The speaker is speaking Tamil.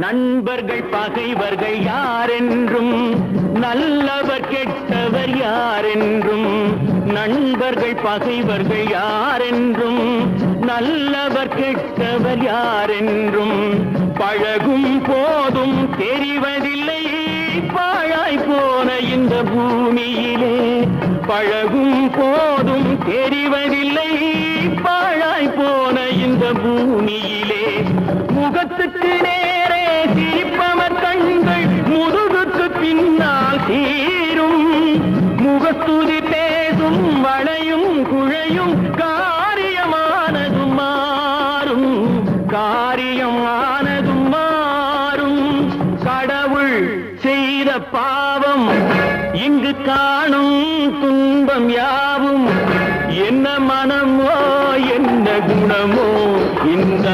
நண்பர்கள் பகைவர்கள் யாரென்றும் நல்லவர் கெட்டவர் யாரென்றும் நண்பர்கள் பகைவர்கள் யாரென்றும் நல்லவர் கெட்டவர் யாரென்றும் பழகும் போதும் தெரிவதில்லை பாழாய் போன இந்த பூமியிலே பழகும் போதும் தெரிவதில்லை பாழாய் போன இந்த பூமியிலே முகத்துக்கு நேரே சிரிப்பவர் கண்கள் முதுகுக்கு பின்னால் தீரும் முகத்துதி பேசும் வளையும் குழையும் காரியமானதும் மாறும் காரியமானதும் மாறும் கடவுள் செய்த பாவம் இங்கு காணும் துன்பம் யாவும் என்ன மனமோ என்ன குணமோ இந்த